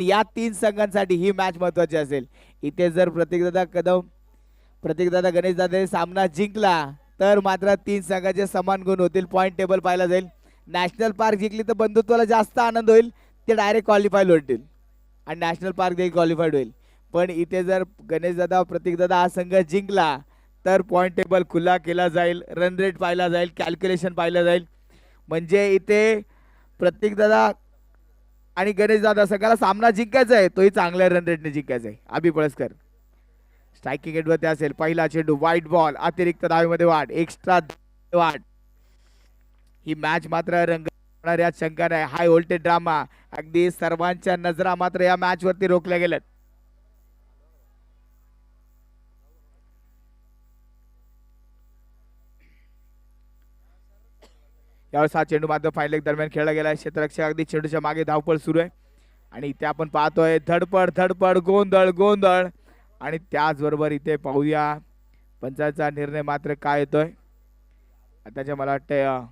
या तीन संघांसाठी ही मॅच महत्वाची असेल. इथे जर प्रतीकदादा गणेश दादा सामना जिंकला तर मात्र तीन संघाचे समान गुण होतील. पॉईंट टेबल पाहिला जाईल. नॅशनल पार्क जिंकली तर बंधुत्वाला जास्त आनंद होईल. ते डायरेक्ट क्वालिफाय होतील आणि नॅशनल पार्क देखील क्वालिफाईड होईल. पण इथे जर गणेश दादा प्रतीकदादा हा संघ जिंकला तर पॉईंट टेबल खुला केला जाईल. रन रेट पाहिला जाईल. कॅल्क्युलेशन पाहिलं जाईल. म्हणजे इथे प्रतीकदादा आणि गणेश दादा सगळ्याला सामना जिंकायचा आहे. तोही चांगल्या रन रेटने जिंकायचा आहे. अभि पळसकर स्ट्रायकिंग एंडवरती असेल. पहिला चेंडू व्हाईट बॉल अतिरिक्त धावेमध्ये वाढ एक्स्ट्रा वाढ. ही मॅच मात्र रंगणार यात शंका नाही. हाय व्होल्टेज ड्रामा अगदी सर्वांच्या नजरा मात्र या मॅच वरती रोखल्या गेल्यात. यावेळेस हा चेंडू मात्र फाईन लेग दरम्यान खेळला गेला. क्षेत्ररक्षक अगदी चेंडूच्या मागे धावपळ सुरू आहे आणि इथे आपण पाहतोय धडपड धडपड गोंधळ गोंधळ. आणि त्याचबरोबर इथे पाहूया पंचाचा निर्णय मात्र काय येतोय. त्याच्या मला वाटतं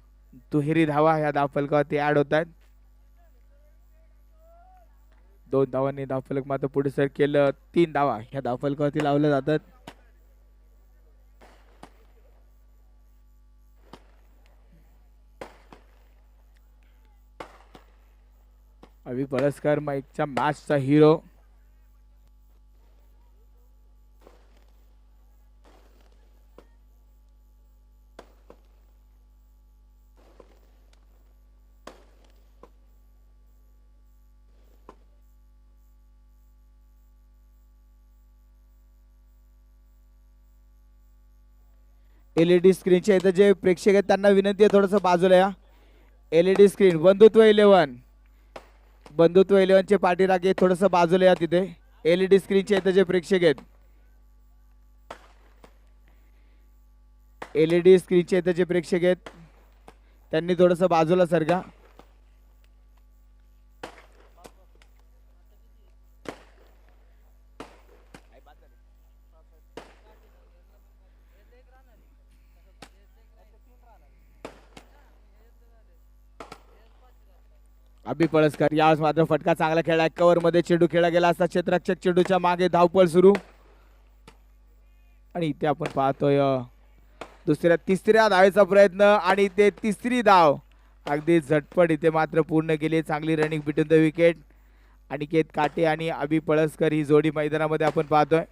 दुहेरी धावा ह्या धावफलकावरती ऍड होत आहेत. 2 धावांनी धावफलक मात्र पुढे सर केलं. 3 धावा ह्या धावफलकावरती लावल्या जातात. अभि पळसकर माईकच्या मॅचचा हिरो. एलईडी स्क्रीनच्या इथं जे प्रेक्षक आहेत त्यांना विनंती आहे थोडंसं बाजूला या. एलईडी स्क्रीन बंधुत्व 11 बंधुत्व 11 चे पाठीराखे थोडंसं बाजूला या. तिथे एलईडी स्क्रीनच्या इथं जे प्रेक्षक आहेत एलईडी स्क्रीनच्या इथं जे प्रेक्षक आहेत त्यांनी थोडंसं बाजूला सरका. अभि पळसकर यावेळेस मात्र फटका चांगला खेळला. कव्हर मध्ये चेंडू खेळला गेला असता. क्षेत्ररक्षक चेंडूच्या मागे धावपळ सुरू. आणि इथे आपण पाहतोय तिसऱ्या धावेचा प्रयत्न आणि ते तिसरी धाव अगदी झटपट इथे मात्र पूर्ण केली. चांगली running between the wicket. Aniket काटे आणि अभि पळसकर ही जोडी मैदानामध्ये आपण पाहतोय.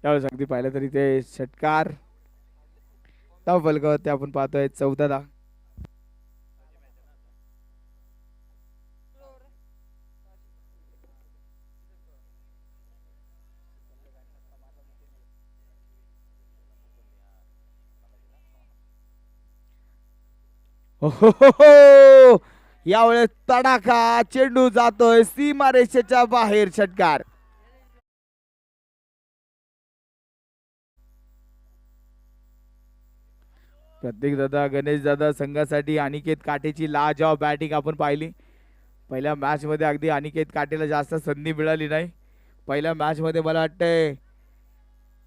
त्यावेळेस अगदी पाहिलं तरी ते षटकार धावफलकावरती आपण पाहतोय 14 धाव. हो यावेळेस तडाखा चेंडू जातोय सीमारेषेच्या बाहेर. षटकार प्रत्येक दादा गणेश दादा संघासाठी अनिकेत काटेची लाजवाब बॅटिंग आपण पाहिली. पहिल्या मॅच मध्ये अगदी अनिकेत काटेला जास्त संधी मिळाली नाही. पहिल्या मॅच मध्ये मला वाटतंय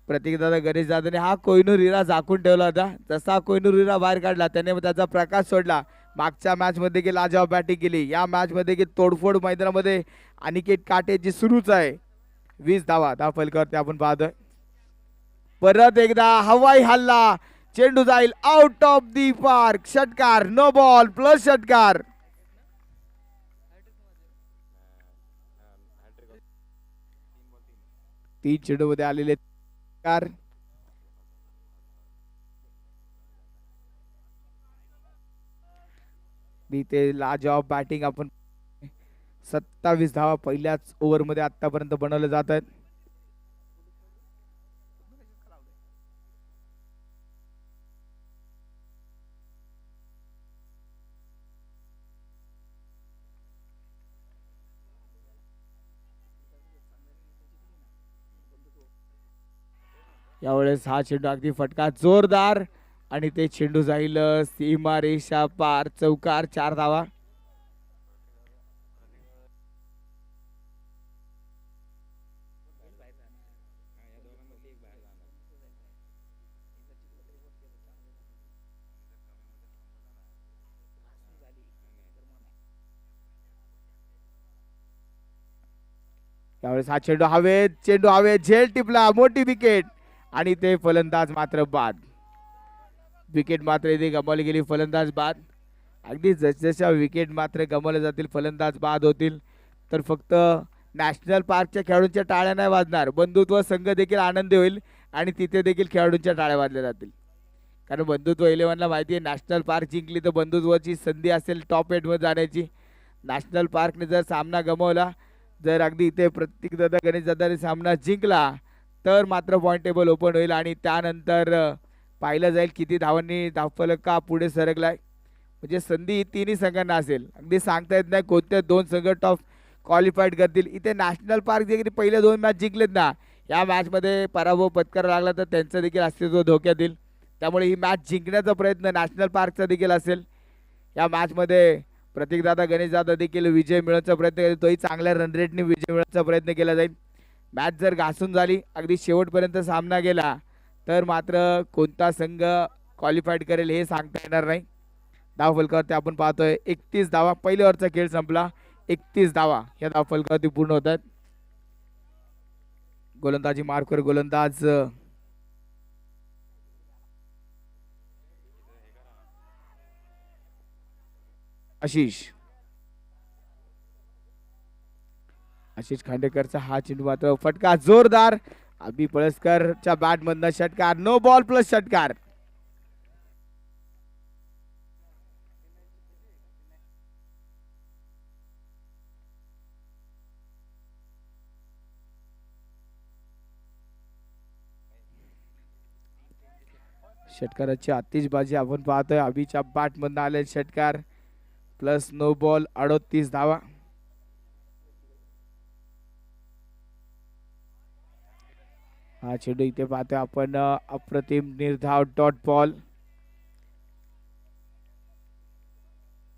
प्रतीक दादा गणेश दादाने हा कोहिनूर हिरा झाकून ठेवला होता. जसा कोहिनूर हिरा बाहेर काढला त्याने त्याचा प्रकाश सोडला. मागच्या मॅच मध्ये की लाजवाब बॅटिंग केली. या मॅच मध्ये की तोडफोड मैदानामध्ये अनिकेत काटेची सुरूच आहे. 20 धावा धावफलकावरती आपण पाहतोय. परत एकदा हवाई हल्ला चेंडू जाईल आउट ऑफ दी पार्क. षटकार नो बॉल प्लस षटकार. तीन चेंडू मध्ये आलेले षटकार. इथे लाजवाब बॅटिंग आपण 27 धावा पहिल्याच ओव्हरमध्ये आतापर्यंत बनवले जात आहेत. यावेळेस हा चेंडू अगदी फटका जोरदार आणि ते चेंडू जाईल सीमा रेषा पार, चौकार, 4 धावा. त्यावेळेस हा चेंडू हवेत झेल टिपला, मोठी विकेट आणि ते फलंदाज मात्र बाद. विकेट मात्र इथे गमावली गेली, फलंदाज बाद. अगदी जसजशा विकेट मात्र गमावल्या जातील, फलंदाज बाद होतील, तर फक्त नॅशनल पार्कच्या खेळाडूंच्या टाळ्या नाही वाजणार, बंधुत्व संघ देखील आनंदी होईल आणि तिथे देखील खेळाडूंच्या टाळ्या वाजल्या जातील. कारण बंधुत्व 11ला माहिती आहे, नॅशनल पार्क जिंकली तर बंधुत्वाची संधी असेल टॉप 8 मध्ये जाण्याची. नॅशनल पार्कने जर सामना गमावला, जर अगदी इथे प्रतीक दादा गणेश दादाने सामना जिंकला तर मात्र पॉईंट टेबल ओपन होईल आणि त्यानंतर पाहिलं जाईल किती धावांनी धावफलक का पुढे सरकलाय. म्हणजे संधी तिन्ही संघांना असेल, अगदी सांगता येत नाही कोणत्या 2 संघ टॉप क्वालिफाईड करतील. इथे नॅशनल पार्क देखील पहिले 2 मॅच जिंकलेत ना, या मॅचमध्ये पराभव पत्करावा लागला तर त्यांचं देखील अस्तित्व धोक्यात येईल. त्यामुळे ही मॅच जिंकण्याचा प्रयत्न नॅशनल पार्कचा देखील असेल. या मॅचमध्ये प्रतीकदादा गणेशदादा देखील विजय मिळवण्याचा प्रयत्न केला, तोही चांगल्या रन रेटने विजय मिळवण्याचा प्रयत्न केला जाईल. मॅच जर घासून झाली, अगदी शेवटपर्यंत सामना गेला तर मात्र कोणता संघ क्वालिफाईड करेल हे सांगता येणार नाही. धावफलकावरती आपण पाहतोय 31 धावा, पहिल्या ओव्हरचा खेळ संपला, 31 धावा या धावफलकावरती पूर्ण होत आहेत. गोलंदाजी मार्कवर गोलंदाज आशिष खांडेकरचा हा चेंडू मात्र फटका जोरदार, अभि पळसकरच्या बॅट मधनं षटकार, नो बॉल प्लस षटकार. षटकाराची आतिषबाजी आपण पाहतोय, अभिच्या बॅट मधनं आले षटकार प्लस नो बॉल, 38 धावा. हा चेंडू इथे पाहतोय आपण, अप्रतिम निर्धाव डॉट बॉल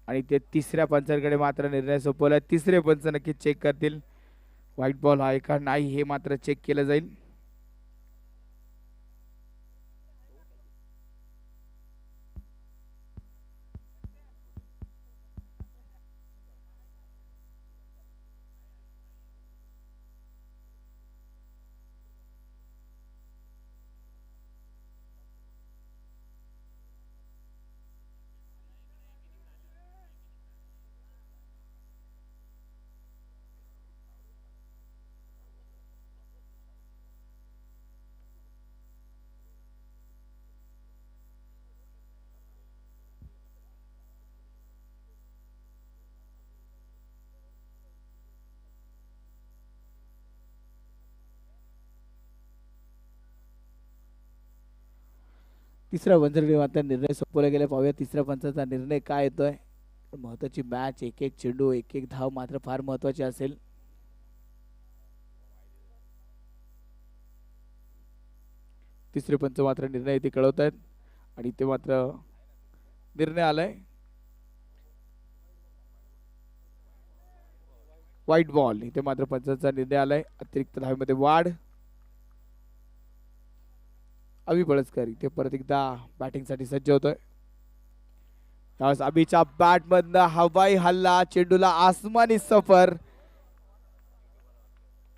आणि ते तिसऱ्या पंचांकडे मात्र निर्णय सोपवलाय. तिसरे पंच नक्की चेक करतील व्हाईट बॉल आहे का नाही हे मात्र चेक केलं जाईल. तिसऱ्या पंचाकडे मात्र निर्णय सोपवला गेला, पाहूया तिसऱ्या पंचाचा निर्णय काय येतोय. महत्वाची मॅच, एक एक चेंडू एक एक धाव मात्र फार महत्वाची असेल. तिसरे पंच मात्र निर्णय इथे कळवत आहेत आणि ते मात्र निर्णय आलाय व्हाईट बॉल. इथे मात्र पंचाचा निर्णय आलाय, अतिरिक्त धावेमध्ये वाढ. अभि पळसकर इथे परत एकदा बॅटिंग साठी सज्ज होतोय. त्यावेळेस अभिच्या बॅट मधनं हवाई हल्ला, चेंडूला आसमानी सफर,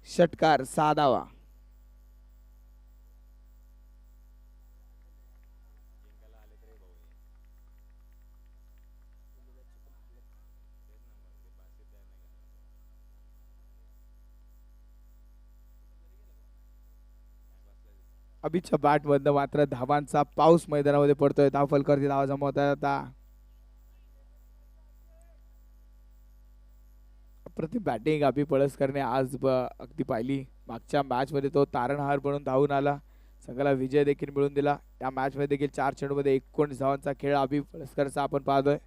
षटकार, 6 धावा. अभिच्या बॅट मधनं मात्र धावांचा पाऊस मैदानामध्ये पडतोय. धावफलकावरती धावा जमवतात आता प्रतिम बॅटिंग अभि पळसकरने आज अगदी पाहिली. मागच्या मॅच मध्ये तो तारणहार बनून धावून आला, संघाला विजय देखील मिळवून दिला. या मॅच मध्ये देखील 4 चेंडूमध्ये 19 धावांचा खेळ अभि पळसकरचा आपण पाहतोय.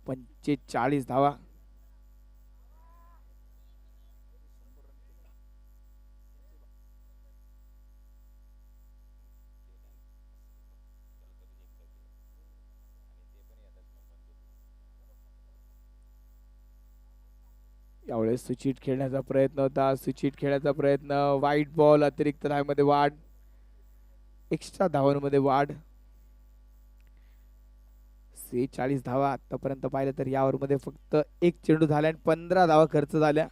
45 धावा. यावेळेस सुचित खेळण्याचा प्रयत्न होता, सुचित खेळण्याचा प्रयत्न, वाईट बॉल, अतिरिक्त धावेमध्ये वाढ, एक्स्ट्रा धावांमध्ये वाढ. 46 धावा आतापर्यंत पाहिलं तर या ओव्हरमध्ये फक्त एक चेंडू झाला आणि 15 धावा खर्च झाल्या.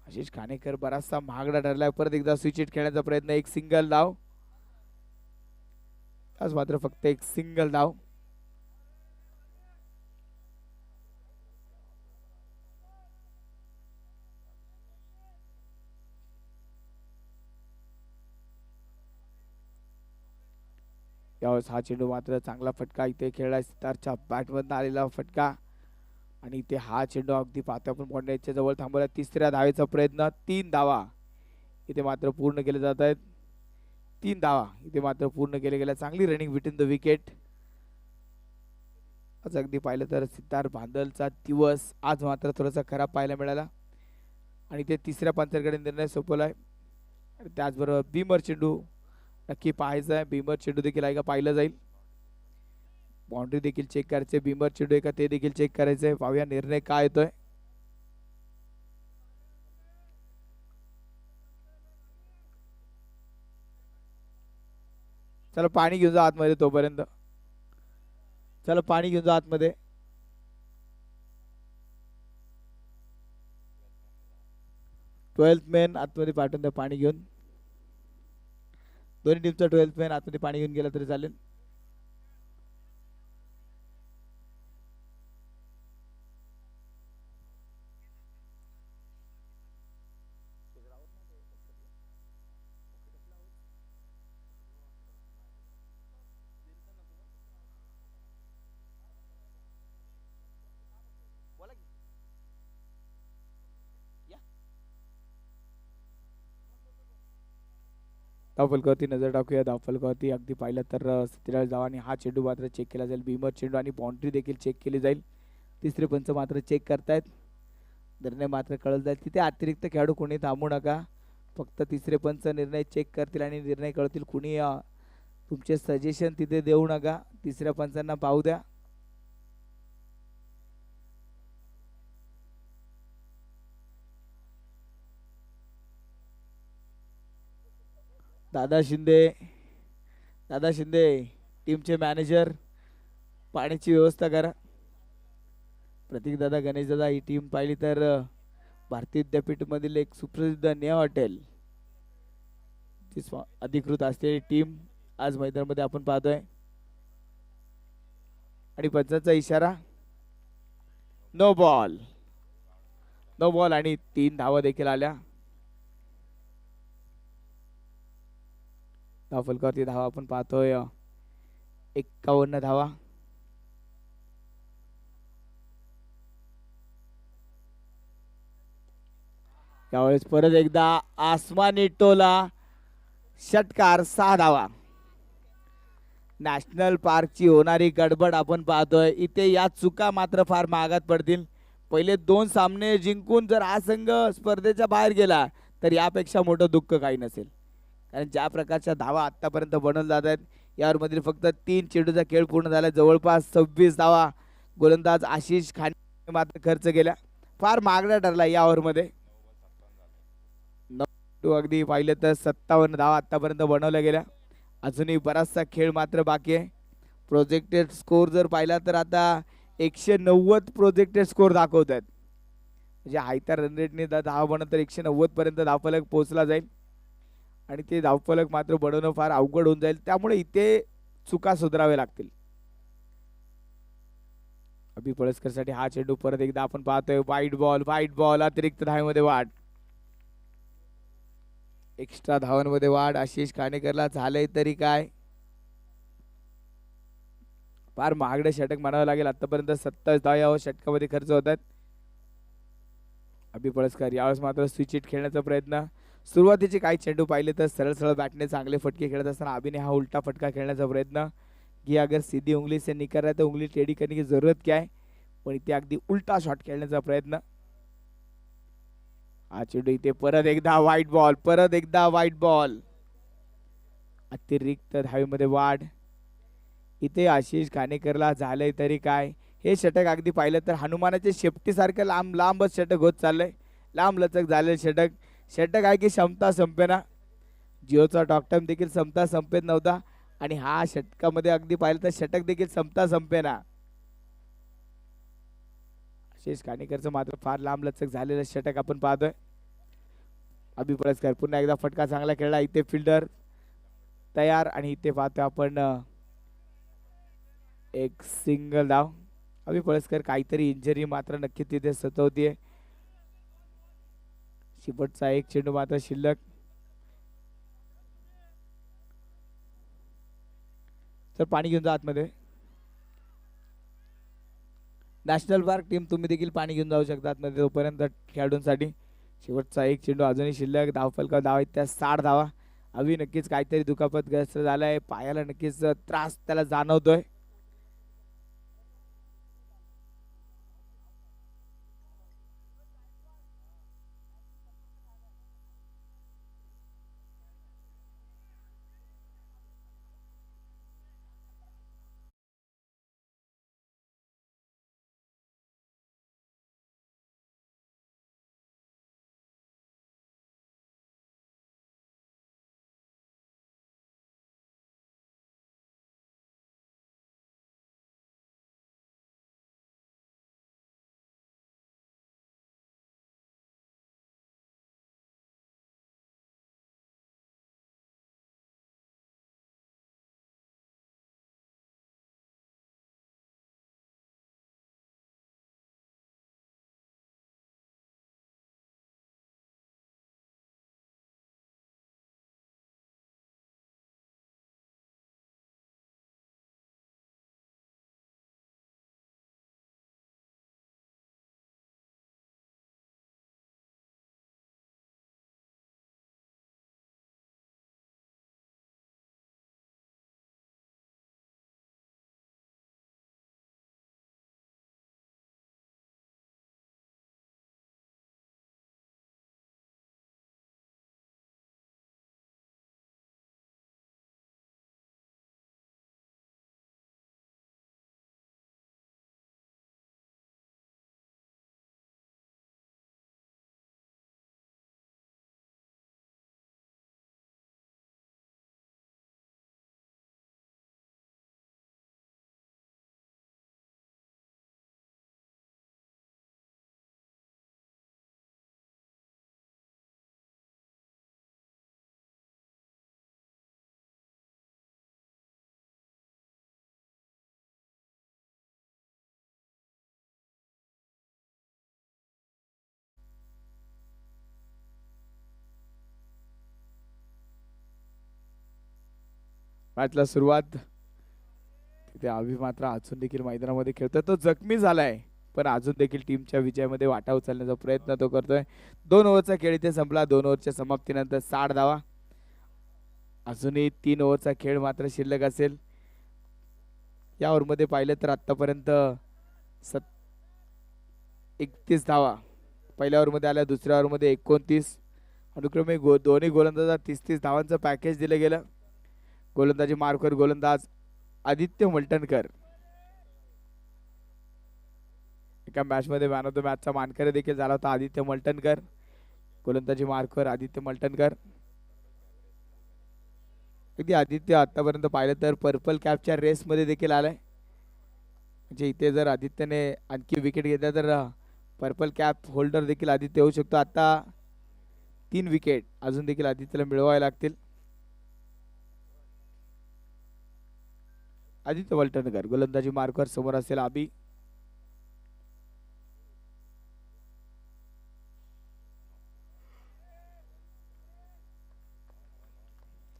आशिष खानेकर बराचसा महागडा ठरलाय. परत एकदा स्विचिट खेळण्याचा प्रयत्न, एक सिंगल धाव. आज मात्र फक्त एक सिंगल धाव. यावेळेस हा चेंडू मात्र चांगला फटका इथे खेळला, सितारच्या बॅटमधून आलेला फटका आणि इथे हा चेंडू अगदी पाहतो आपण बॉन्ड्रीच्या जवळ थांबवला. तिसऱ्या धावेचा प्रयत्न, 3 धावा इथे मात्र पूर्ण केले जात आहेत. 3 धावा इथे मात्र पूर्ण केले गेल्या. चांगली रनिंग बिटवीन द विकेट. आज अगदी पाहिलं तर सिद्धार्थ बांदलचा दिवस आज मात्र थोडासा खराब पाहायला मिळाला आणि ते तिसऱ्या पंचाकडे निर्णय सोपवलाय. आणि त्याचबरोबर बीमर चेंडू नक्की पाहायचा आहे. बीमर चेंडू देखील आहे का पाहिलं जाईल. बाउंड्री देखील चेक करायचे, बीमर चेंडू आहे का ते देखील चेक करायचंय. पाहूया निर्णय काय येतोय. चला पाणी घेऊन जा आतमध्ये तोपर्यंत. चला पाणी घेऊन जा आतमध्ये. ट्वेल्थ मॅन आतमध्ये पाठवून द्या पाणी घेऊन. दोन्ही टीमचा 12th मॅन आतमध्ये पाणी घेऊन गेला तरी चालेल. धावफलकावरती नजर टाकूया. धावफलकावरती अगदी पाहिलं तर 47 धावांनी हा चेंडू मात्र चेक केला जाईल. बीमर चेंडू आणि बाउंड्री देखील चेक केली जाईल. तिसरे पंच मात्र चेक करतायत. निर्णय मात्र कळत जाईल. तिथे अतिरिक्त खेळाडू कोणी थांबू नका. फक्त तिसरे पंच निर्णय चेक करतील आणि निर्णय कळतील. कुणी तुमचे सजेशन तिथे देऊ नका. तिसऱ्या पंचांना पाहू द्या. दादा शिंदे टीमचे मॅनेजर, पाण्याची व्यवस्था करा. प्रतीक दादा, गणेश दादा, ही टीम पाहिली तर भारतीय विद्यापीठ मधील एक सुप्रसिद्ध नेहा हॉटेल अधिकृत असलेली टीम आज मैदानामध्ये आपण पाहतोय. आणि पंचांचा इशारा, नो बॉल आणि 3 धावा देखील आल्या. धावफलकावरती धावा आपण पाहतोय 51 धावा. यावेळेस परत एकदा आसमानी टोला, षटकार, 6 धावा. नॅशनल पार्कची होणारी गडबड आपण पाहतोय. इथे या चुका मात्र फार महागात पडतील. पहिले 2 सामने जिंकून जर हा संघ स्पर्धेच्या बाहेर गेला तर यापेक्षा मोठं दुःख काही नसेल. कारण ज्या प्रकारच्या धावा आतापर्यंत बनवल्या जात आहेत, यावर मधील फक्त 3 चेंडूचा खेळ पूर्ण झाला. जवळपास 26 धावा गोलंदाज आशिष खाने मात्र खर्च केल्या. फार महागडा ठरला या ओव्हरमध्ये. अगदी पाहिलं तर 57 धावा आतापर्यंत बनवल्या गेल्या. अजूनही बराचसा खेळ मात्र बाकी आहे. प्रोजेक्टेड स्कोर जर पाहिला तर आता 190 प्रोजेक्टेड स्कोर दाखवत आहेत. म्हणजे हायत्या रन रेटने 10 बनत तर 190 पर्यंत धावफलक पोहोचला जाईल आणि ते धावफलक मात्र बनवणं फार अवघड होऊन जाईल. त्यामुळे इथे चुका सुधाराव्या लागतील. अभि पळसकरसाठी हा चेंडू परत एकदा आपण पाहतोय. वाईट बॉल अतिरिक्त धावेमध्ये वाढ, एक्स्ट्रा धावांमध्ये वाढ. आशिष खानेकरला झालंय तरी काय. फार महागडे षटक म्हणावं लागेल. आतापर्यंत 27 धावा या षटकामध्ये खर्च होतात. अभि पळसकर यावेळेस मात्र स्विच हिट खेळण्याचा प्रयत्न. सुरुवातीचे काही चेंडू पाहिले तर सरळ सरळ बॅटने चांगले फटके खेळत असताना अभिने हा उलटा फटका खेळण्याचा प्रयत्न की अगर सीधी उंगली से नहीं कर रहा है तो उंगली टेढ़ी करने की जरूरत क्या है, पण इथे अगदी उलटा शॉट खेळण्याचा प्रयत्न. हा चेंडू इथे परत एकदा व्हाईट बॉल, परत एकदा व्हाईट बॉल. अतिरिक्त धावेमध्ये वाढ. इथे आशिष घाणेकरला झालंय तरी काय. हे षटक अगदी पाहिलं तर हनुमानाच्या शेपटीसारखं लांब लांबच षटक होत चाललंय. लांब लचक झालेलं षटक. षटक आहे की क्षमता संपेना. जिओचा टॉकटाइम देखील क्षमता संपेत नव्हता आणि हा षटकामध्ये अगदी पाहिलं तर षटक देखील क्षमता संपेना. आशिष घाणेकरचं मात्र फार लांब लचक झालेलं षटक आपण पाहतोय. अभि पळसकर पुन्हा एकदा फटका चांगला खेळला. इथे फिल्डर तयार आणि इथे पाहतोय आपण एक सिंगल धाव. अभि पळसकर काहीतरी इंजरी मात्र नक्की तिथे सतवतीये. शेवटचा एक चेंडू मात्र शिल्लक. तर पाणी घेऊन जा आतमध्ये. नॅशनल पार्क टीम तुम्ही देखील पाणी घेऊन जाऊ शकता आतमध्ये तोपर्यंत खेळाडूंसाठी. शेवटचा एक चेंडू अजूनही शिल्लक. धावफलका धाव आहेत त्या 60 धावा. अभि नक्कीच काहीतरी दुखापतग्रस्त झालाय. पायाला नक्कीच त्रास त्याला जाणवतोय. मॅचला सुरुवात. तिथे अभि मात्र अजून देखील मैदानामध्ये खेळतोय. तो जखमी झालाय पण अजून देखील टीमच्या विजयामध्ये वाटा उचलण्याचा प्रयत्न तो करतोय. 2 ओव्हरचा खेळ इथे संपला. 2 ओव्हरच्या समाप्तीनंतर 60 धावा. अजूनही 3 ओव्हरचा खेळ मात्र शिल्लक असेल. या ओव्हरमध्ये पाहिलं तर आतापर्यंत 31 धावा पहिल्या ओव्हरमध्ये आल्या. दुसऱ्या ओव्हरमध्ये 29. अनुक्रमे दोन्ही गोलंदाजांना 30-30 धावांचं पॅकेज दिलं गेलं. गोलंदाजी मार्कवर गोलंदाज आदित्य मलटणकर. एका मॅच मध्ये मॅन ऑफ द मॅचचा मानकरी देखील झाला होता आदित्य मलटणकर. गोलंदाजी मार्कवर आदित्य मलटणकर. अगदी आदित्य आतापर्यंत पाहिलं तर पर्पल कॅपच्या रेस मध्ये देखील आलाय. म्हणजे इथे जर आदित्यने आणखी विकेट घेतल्या तर पर्पल कॅप होल्डर देखील आदित्य होऊ शकतो. आता 3 विकेट अजून देखील आदित्यला मिळवायला लागतील. आदित्य मलटणकर गोलंदाजी मार्कवर समोर असेल अभि.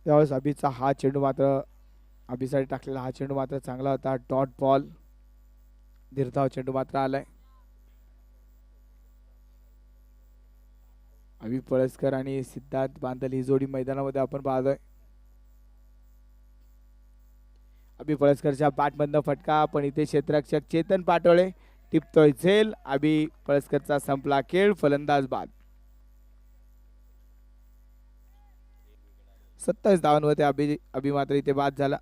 त्यावेळेस अभिचा हा चेंडू मात्र अभिसाठी टाकलेला हा चेंडू मात्र चांगला होता. Dot ball. धीरधाव चेंडू मात्र आलाय. अभि पळसकर आणि सिद्धार्थ बांदल ही जोडी मैदानामध्ये आपण पाहतोय. अभि पळसकरच्या बॅटमधनं फटका, पण इथे क्षेत्ररक्षक चेतन पाटोळे टिपतोय झेल. अभि पळसकरचा संपला खेळ. फलंदाज बाद. 27 धावांवरती अभि मात्र इथे बाद झाला.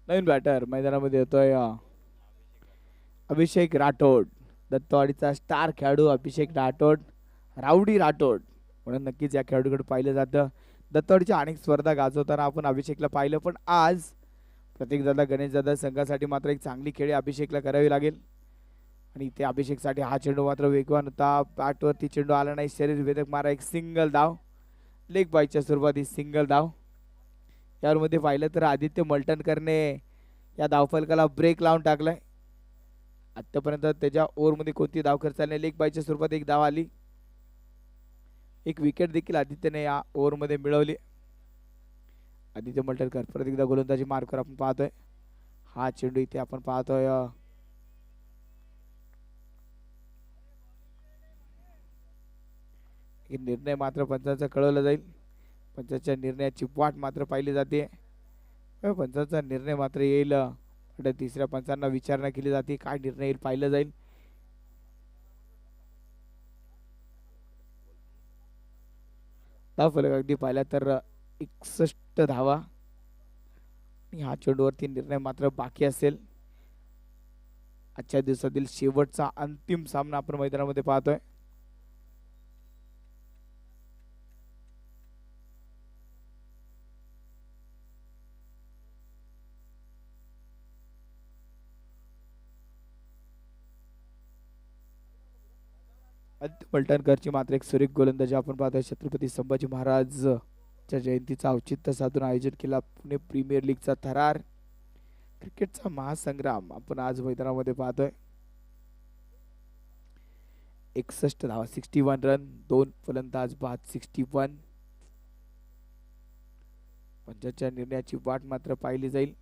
नवीन बॅटर मैदानामध्ये येतोय अभिषेक राठोड. दत्तवाडीचा स्टार खेळाडू अभिषेक राठोड, राऊडी राठोड म्हणून नक्कीच या खेळाडूकडे पाहिलं जातं. दत्तवाडीच्या अनेक स्पर्धा गाजवताना आपण अभिषेकला पाहिलं, पण आज प्रतीकदादा गणेशदादा संघासाठी मात्र एक चांगली खेळी अभिषेकला करावी लागेल. आणि इथे अभिषेकसाठी हा चेंडू मात्र वेगवान होता. बॅटवरती चेंडू आला नाही. शरीर वेधक मारा एक सिंगल धाव. लेग बायच्या सुरुवाती सिंगल धाव. यामध्ये पाहिलं तर आदित्य मलटणकरने या धावफलकाला ब्रेक लावून टाकलाय. आतापर्यंत त्याच्या ओव्हरमध्ये कोणती धाव खर्च झाली नाही. लेग बायच्या स्वरूपात एक धाव आली. एक विकेट देखील आदित्यने या ओव्हरमध्ये मिळवली. आदित्य मलटणकर परत एकदा गोलंदाजी मार्कवर आपण पाहतोय. हा चेंडू इथे आपण पाहतोय निर्णय मात्र पंचांचा कळवला जाईल. पंचांच्या निर्णयाची वाट मात्र पाहिली जाते. पंचांचा निर्णय मात्र येईल. तिसऱ्या पंचांना विचारणा केली जाते काय निर्णय येईल पाहिलं जाईल. धावफलक अगदी पाहिला तर 61 धावा. ह्या चेंडूवरती निर्णय मात्र बाकी असेल. आजच्या दिवसातील शेवटचा अंतिम सामना आपण मैदानामध्ये पाहतोय. पलटणकरची मात्र एक सुरेख गोलंदाजी आपण पाहतोय. छत्रपती संभाजी महाराजच्या जयंतीचा औचित्य साधून आयोजन केला पुणे प्रीमियर लीगचा थरार क्रिकेटचा महासंग्राम आपण आज मैदानामध्ये पाहतोय. 61 धावा 61 रन. 2 फलंदाज बाद 61. पंचांच्या निर्णयाची वाट मात्र पाहिली जाईल.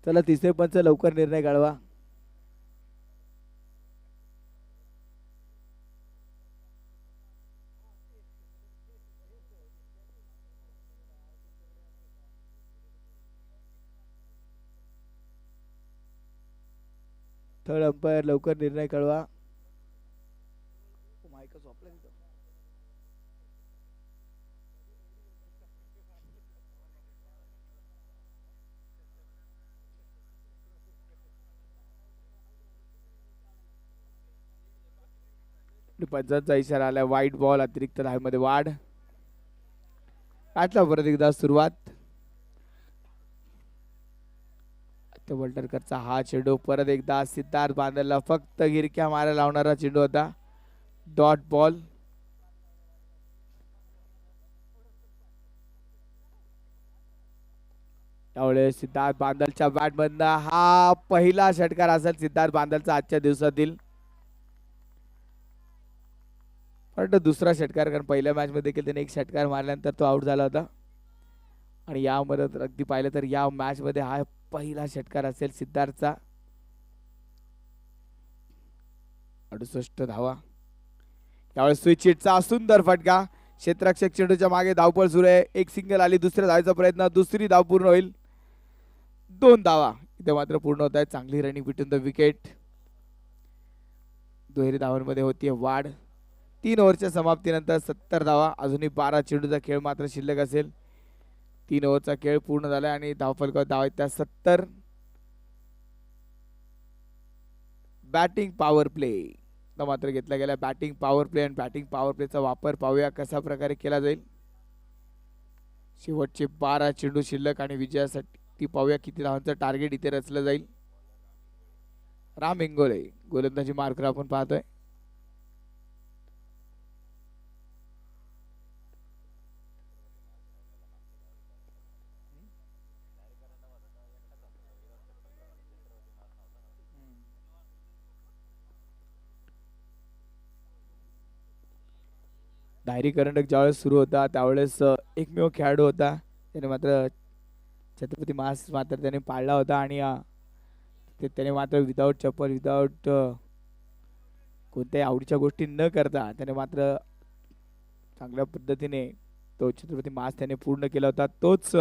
चला तिसरे पंच लवकर निर्णय काढवा. थर्ड अंपायर लवकर निर्णय कळवा. पंचांचा इशारा आलाय. वाईट बॉल. अतिरिक्त धावेमध्ये वाढ. आठला परत एकदा सुरुवात. वल्टरकरचा हा चेंडू परत एकदा सिद्धार्थ बांदलला फक्त गिरक्या मारा लावणारा चेंडू होता. Dot ball. त्यामुळे सिद्धार्थ बांदलच्या बॅटमधनं हा पहिला षटकार असेल सिद्धार्थ बांदलचा आजच्या दिवसातील. दुसरा षटकार, कारण पहिल्या मॅच मध्ये देखील त्याने एक षटकार मारल्यानंतर तो आउट झाला होता. आणि यामध्ये अगदी पाहिलं तर या मॅच मध्ये हा पहिला षटकार असेल सिद्धार्थचा. 68 धावा. यावेळेस स्विच हिटचा सुंदर फटका. क्षेत्ररक्षक चेंडूच्या मागे धावपळ सुरू आहे. एक सिंगल आली, दुसऱ्या धावायचा प्रयत्न, दुसरी धाव पूर्ण होईल. 2 धावा इथे मात्र पूर्ण होत आहे. चांगली रनिंग बिटवीन द विकेट. दुहेरी धावांमध्ये होतीये वाढ. 3 ओव्हरच्या समाप्तीनंतर 70 धावा. अजूनही 12 चेंडूचा खेळ मात्र शिल्लक असेल. 3 ओव्हरचा खेळ पूर्ण झाला आणि धावफलकावर धावा आहेत त्या 70. बॅटिंग पॉवर प्ले मात्र घेतला गेला. बॅटिंग पॉवर प्ले आणि बॅटिंग पॉवर प्लेचा वापर पाहूया कशा प्रकारे केला जाईल. शेवटचे 12 चेंडू शिल्लक आणि विजयासाठी ती पाहूया किती धावांचं टार्गेट इथे रचलं जाईल. राम इंगोले गोलंदाजी मार्कर आपण पाहतोय. डायरी करंडक ज्यावेळेस सुरू होता त्यावेळेस एकमेव खेळाडू होता त्याने मात्र छत्रपती मास मात्र त्याने पाळला होता आणि त्याने मात्र विदाऊट चप्पल विदाऊट कोणत्याही आवडीच्या गोष्टी न करता त्याने मात्र चांगल्या पद्धतीने तो छत्रपती मास त्याने पूर्ण केला होता. तोच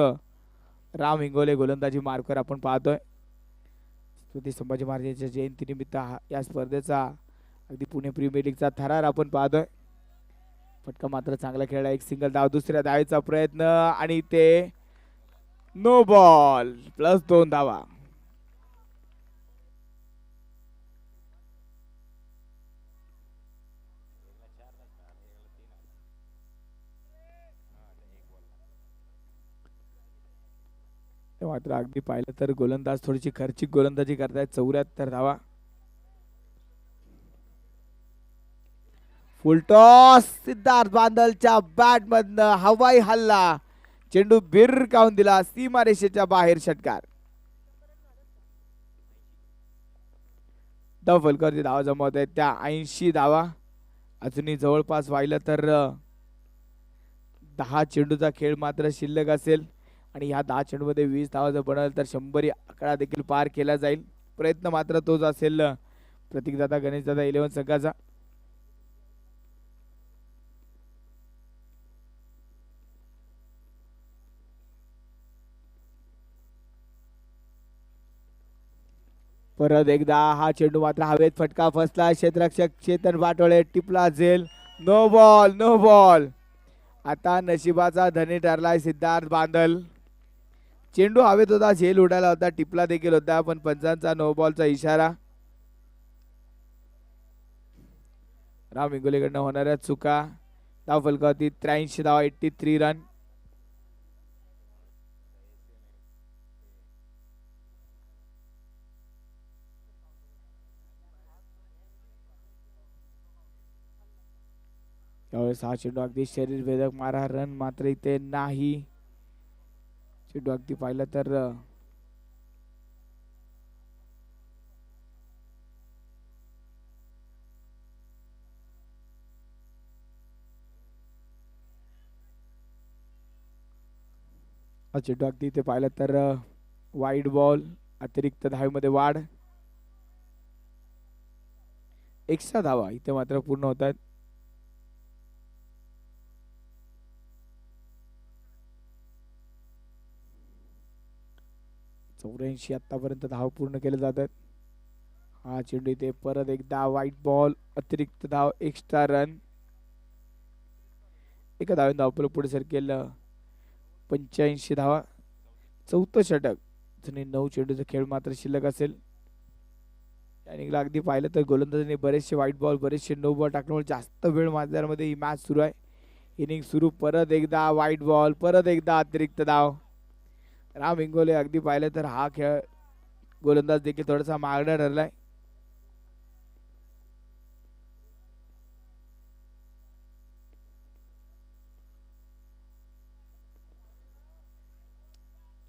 राम इंगोले गोलंदाजी मार्कर आपण पाहतोय. छत्रपती संभाजी महाराजांच्या जयंतीनिमित्त या स्पर्धेचा अगदी पुणे प्रीमियर लीगचा थरार आपण पाहतोय. फटका मात्र चांगला खेळला. एक सिंगल धाव, दुसऱ्या धावेचा प्रयत्न आणि ते नो बॉल. प्लस 2 धावा. मात्र अगदी पाहिलं तर गोलंदाज थोडीशी खर्चिक गोलंदाजी करतायत. 74 धावा. फुलटॉस सिद्धार्थ बांदलच्या बॅट मधनं हवाई हल्ला. चेंडू भिरकावून दिला सीमारेषेच्या बाहेर. षटकार. फलकावरती धावा जमवत आहेत त्या 80 धावा. अजूनही जवळपास पाहिलं तर 10 चेंडूचा खेळ मात्र शिल्लक असेल आणि ह्या 10 चेंडूमध्ये 20 धावा जर बनवलं तर 100 आकडा देखील पार केला जाईल. प्रयत्न मात्र तोच असेल प्रतीकदादा गणेशदादा 11 संघाचा. परत एकदा हा चेंडू मात्र हवेत फटका फसला. क्षेत्ररक्षक चेतन बाटोळे टिपला झेल. No ball, no ball. आता नशिबाचा धनी ठरलाय सिद्धार्थ बांदल. चेंडू हवेत होता, झेल उडाला होता, टिपला देखील होता, पण पंचांचा नो बॉलचा इशारा. राम इंगोलेकडनं होणाऱ्या चुका. धाव फलकावरती 83 धावा, 83 रन. त्यावेळेस हा चेंडू अगदी शरीर भेदक मारा. रन मात्र इथे नाही. चेंडू अगदी पाहिलं तर हा चेंडू अगदी इथे पाहिलं तर वाईड बॉल. अतिरिक्त धावेमध्ये वाढ. एक्स्ट्रा धावा इथे मात्र पूर्ण होत आहेत. आतापर्यंत धाव पूर्ण केले जातात. हा चेंडू इथे परत एकदा वाईट बॉल. अतिरिक्त धाव, एक्स्ट्रा रन. एका धावेन धावपळ पुढे सरकेल. 85 धावा. 4थं षटक. 9 चेंडूचा खेळ मात्र शिल्लक असेल. त्याने अगदी पाहिलं तर गोलंदाजांनी बरेचसे वाईट बॉल, बरेचसे नो बॉल टाकल्यामुळे जास्त वेळ माझ्यामध्ये ही मॅच सुरू आहे. इनिंग सुरू. परत एकदा वाईट बॉल, परत एकदा अतिरिक्त धाव. राम इंगोले अगदी पाहिलं तर हा खेळ गोलंदाज देखील थोडासा महागडा ठरलाय.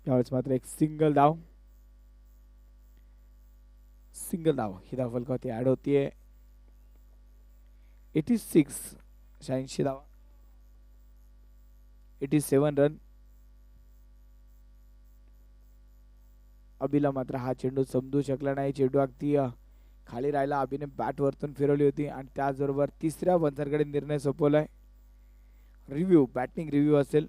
यावेळेस मात्र एक सिंगल धाव. सिंगल धाव ही धाव फलकावरती ऍड होतीये. 86 86 धावा. 87 रन. अभिला मात्र हा चेंडू समजू शकला नाही. चेंडू अगदी खाली राहिला. अभिने बॅट वरतून फिरवली होती आणि त्याचबरोबर तिसऱ्या पंचांकडे निर्णय सोपवलाय. रिव्ह्यू, बॅटिंग रिव्ह्यू असेल.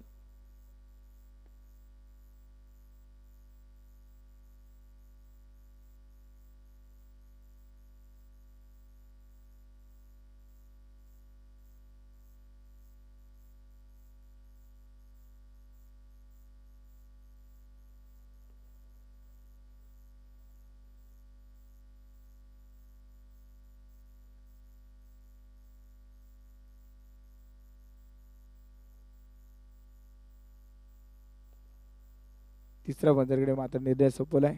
तिसऱ्या पंचाकडे मात्र निर्णय सोपवलाय.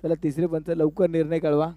त्याला तिसरे पंच लवकर निर्णय कळवा.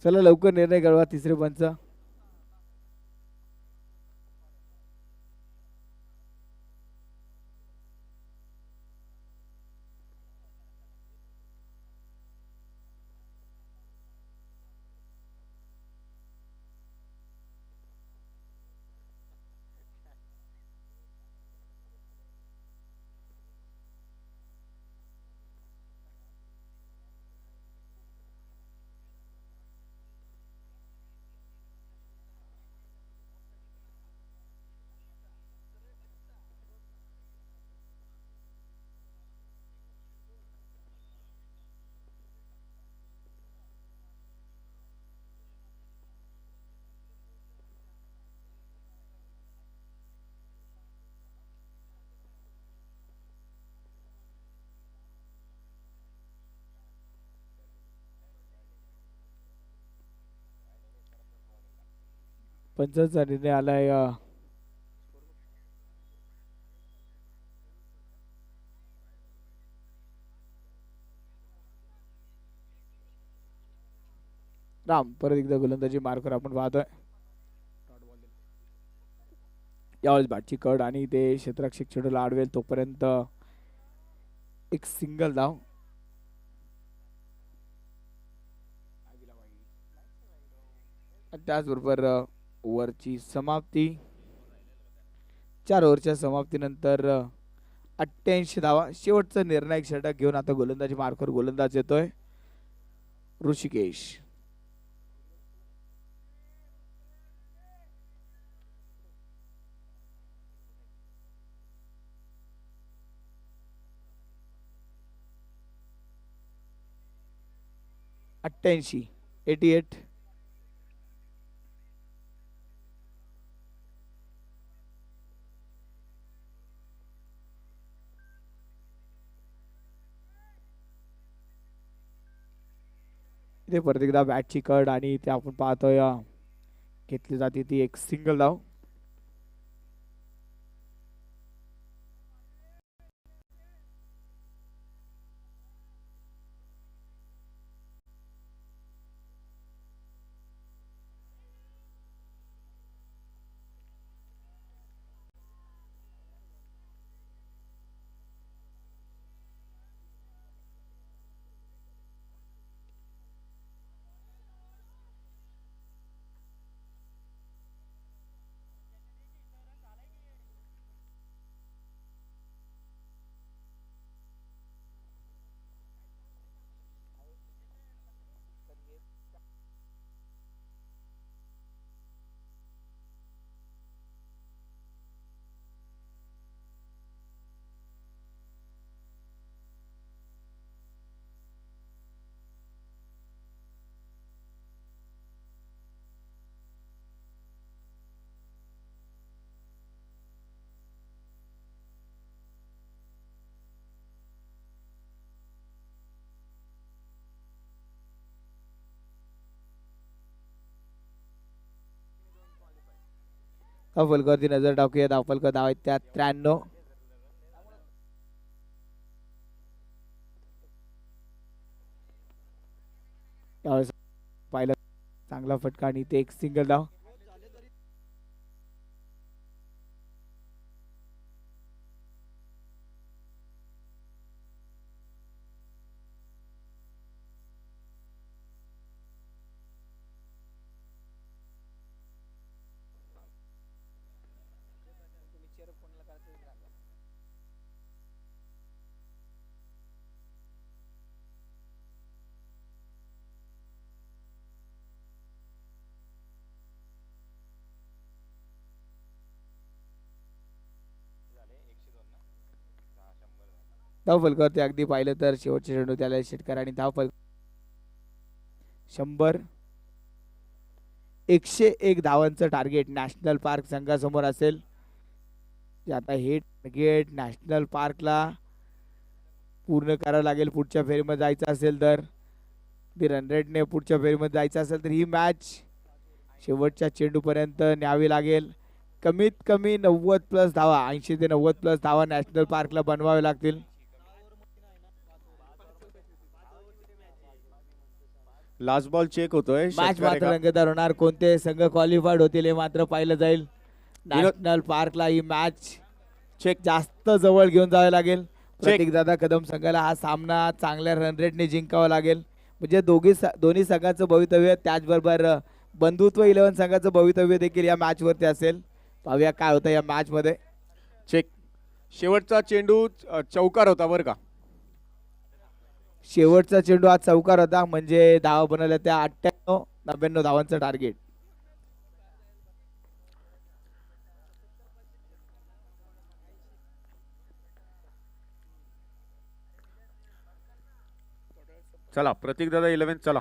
चला लवकर निर्णय कळवा तिसरे पंच. पंचांचा निर्णय आलाय. राम परत एकदा गोलंदाजी मार्कर आपण पाहतोय. यावेळेस बॅटची कड आणि ते क्षेत्ररक्षक चेंडूला अडवेल तोपर्यंत एक सिंगल धाव. त्याचबरोबर ओव्हरची समाप्ती. 4 ओव्हरच्या समाप्तीनंतर 88 धावा. शेवटचा निर्णायक षटक घेऊन आता गोलंदाजी मार्कवर गोलंदाज येतोय ऋषिकेश. अठ्ठ्याऐंशी 88. इथे परत एकदा बॅटची कड आणि ते आपण पाहतोय घेतली जाते ती एक सिंगल धाव. फलकावरती नजर टाकूया. धावफलक धाव आहेत त्या 93. त्यावेळेस पाहिलं चांगला फटका आणि ते एक सिंगल धाव. धाव फलकावरती अगदी पाहिलं तर शेवटचे चेंडू त्याला षटकार आणि धाव फलक 100. 101 धावांचं टार्गेट नॅशनल पार्क संघासमोर असेल. आता हे टार्गेट नॅशनल पार्कला पूर्ण करावं लागेल पुढच्या फेरीमध्ये जायचं असेल तर. रन रेटने पुढच्या फेरीमध्ये जायचं असेल तर ही मॅच शेवटच्या चेंडूपर्यंत न्यावी लागेल. कमीत कमी 90 प्लस धावा 80 ते 90 प्लस धावा नॅशनल पार्कला बनवावे लागतील. लास्ट बॉल चेक होतोय. मॅच मात्र रंगतदार होणार. कोणते संघ क्वालिफाईड होतील हे मात्र पाहिलं जाईल. नॅशनल पार्कला ही मॅच चेक जास्त जवळ घेऊन जावे लागेल. प्रतीकदादा कदम संघाला हा सामना चांगल्या रन रेटने जिंकावा लागेल. म्हणजे दोन्ही संघाचं भवितव्य त्याचबरोबर बंधुत्व 11 संघाचं भवितव्य देखील या मॅच वरती असेल. पाहूया काय होतं या मॅच मध्ये. चेक. शेवटचा चेंडू चौकार होता बरं का. शेवटचा चेंडू आज चौकार होता म्हणजे धावा बनवल्या त्या 98-99 धावांचं टार्गेट. चला प्रतीक दादा 11 चला.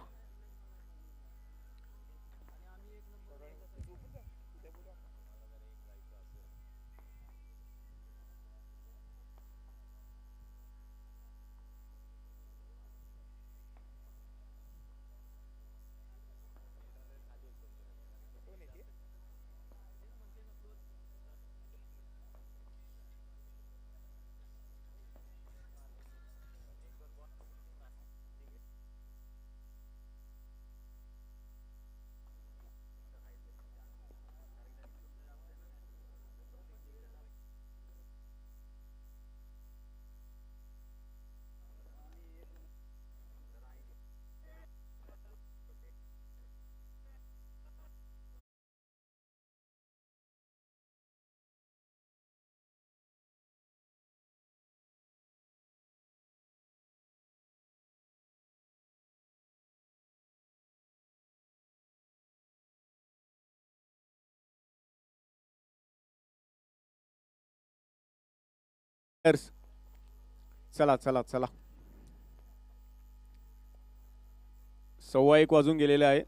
चला चला चला. 1:15 वाजून गेलेले आहे.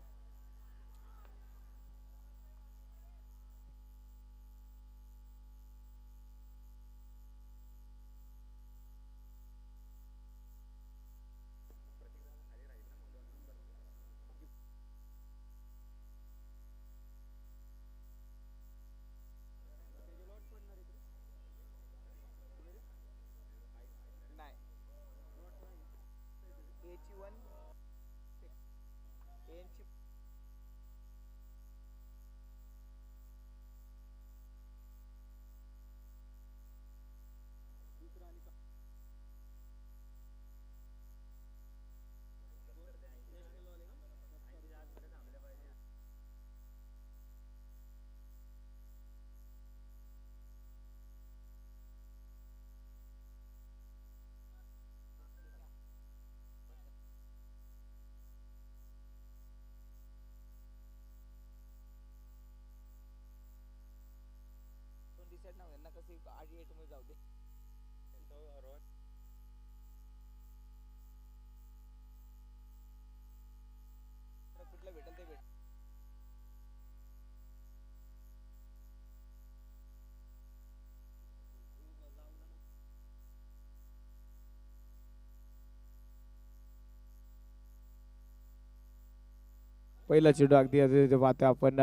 पहिला चेंडू अगदी पाहतो आपण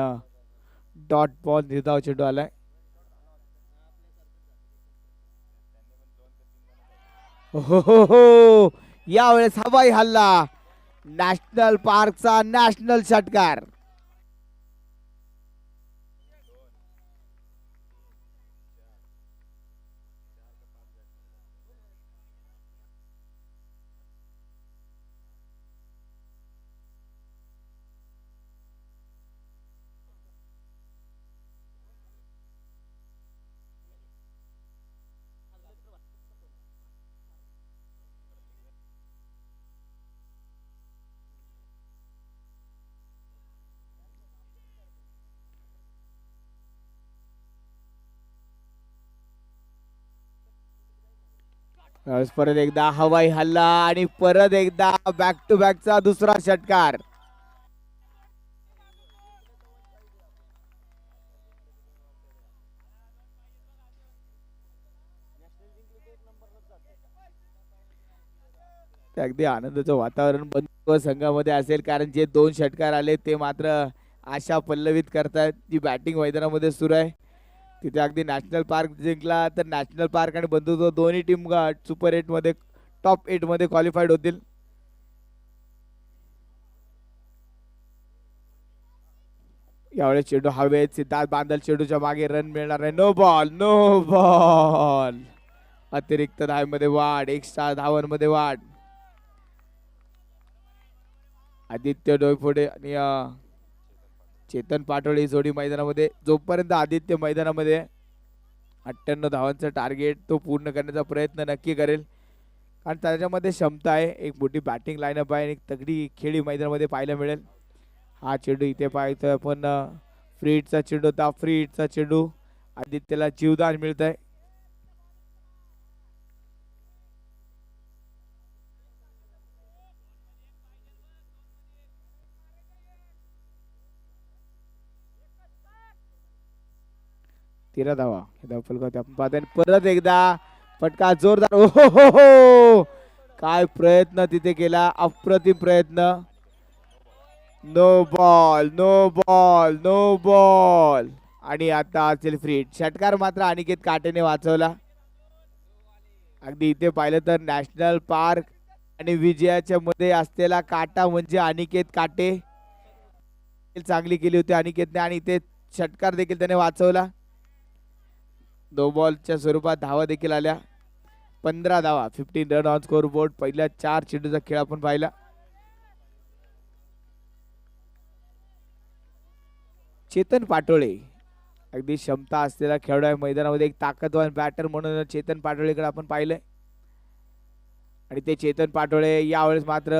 डॉट बॉल निर्धाव चेंडू आलाय. हो हो हो यावेळेस हवाई हल्ला नॅशनल पार्कचा नॅशनल षटकार. परत एकदा हवाई हल्ला आणि परत एकदा बॅक टू बॅकचा दुसरा षटकार. अगदी आनंदाचं वातावरण बंधू संघामध्ये असेल, कारण जे दोन षटकार आले ते मात्र आशा पल्लवित करतायत. जी बॅटिंग मैदानामध्ये सुरू आहे तिथे अगदी नॅशनल पार्क जिंकला तर नॅशनल पार्क आणि बंधुत्व दोन्ही टीम सुपर 8 मध्ये टॉप 8 मध्ये क्वालिफाईड होतील. यावेळेस चेंडू हवेत, सिद्धार्थ बांदल चेंडूच्या मागे रन मिळणार आहे. No ball, no ball. अतिरिक्त धावेमध्ये वाढ, एक्स्ट्रा धावांमध्ये वाढ. आदित्य डोईफोडे आणि चेतन पाटोळे ही जोडी मैदानामध्ये. जोपर्यंत आदित्य मैदानामध्ये 98 धावांचं टार्गेट तो पूर्ण करण्याचा प्रयत्न नक्की करेल, कारण त्याच्यामध्ये क्षमता आहे. एक मोठी बॅटिंग लाईनअप आहे, एक तगडी खेळी मैदानामध्ये पाहायला मिळेल. हा चेंडू इथे पाहायचं आपण, फ्री हिटचा चेंडू होता. फ्री हिटचा चेंडू आदित्यला जीवदान मिळत आहे. तेरा धावा फलकावती आपण पाहताय. परत एकदा फटका जोरदार. हो, काय प्रयत्न तिथे केला, अप्रतिम प्रयत्न. No ball, no ball, no ball. आणि आता असेल फ्री हिट. षटकार मात्र अनिकेत काटेने वाचवला. अगदी इथे पाहिलं तर नॅशनल पार्क आणि विजयाच्या मध्ये असलेला काटा म्हणजे अनिकेत काटे. चांगली केली होती अनिकेतने आणि इथे षटकार देखील त्याने वाचवला. नो बॉलच्या स्वरूपात धावा देखील आल्या. 15 धावा, 15 रन ऑन स्कोर बोर्ड. पहिल्या 4 चेंडूचा खेळ आपण पाहिला. चेतन पाटोळे अगदी क्षमता असलेला खेळाडू आहे मैदानामध्ये. एक ताकदवान बॅटर म्हणून चेतन पाटोळेकडे आपण पाहिलंय. आणि ते चेतन पाटोळे यावेळेस मात्र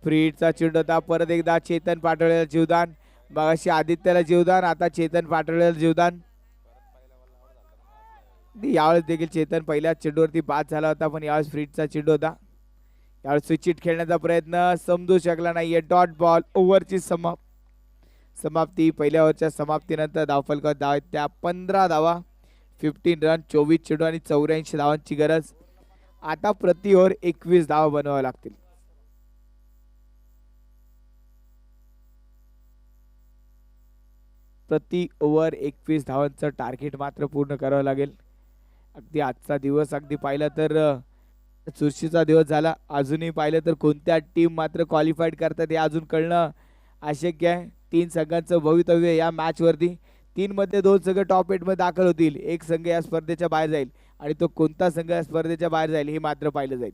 फ्री हिटचा चेंडू होता. परत एकदा चेतन पाटोळेला जीवदान. मगाशी आदित्यला जीवदान, आता चेतन पाटोळेला जीवदान. यावेळेस देखील चेतन पहिल्या चेंडूवरती बाद झाला होता, पण यावेळेस फ्री हिटचा चेंडू होता. यावेळेस स्विच हिट खेळण्याचा प्रयत्न समजू शकला नाहीये. Dot ball. ओव्हरची समाप्ती. पहिल्या ओव्हरच्या समाप्तीनंतर धावफलकात धाव आहेत त्या 15 धावा, 15 रन, 24 चेंडू आणि 84 धावांची गरज. आता प्रति ओव्हर 21 धावा बनवाव्या लागतील. प्रति ओव्हर 21 धावांचं टार्गेट मात्र पूर्ण करावं लागेल. अगदी आजचा दिवस अगदी पाहिला तर चुरशीचा दिवस झाला. अजूनही पाहिलं तर कोणत्या टीम मात्र क्वालिफाईड करतात हे अजून कळणं अशक्य आहे. 3 संघांचं भवितव्य या मॅच वरती. 3 मध्ये 2 संघ टॉप 8 मध्ये दाखल होतील. एक संघ या स्पर्धेच्या बाहेर जाईल आणि तो कोणता संघ या स्पर्धेच्या बाहेर जाईल हे मात्र पाहिलं जाईल.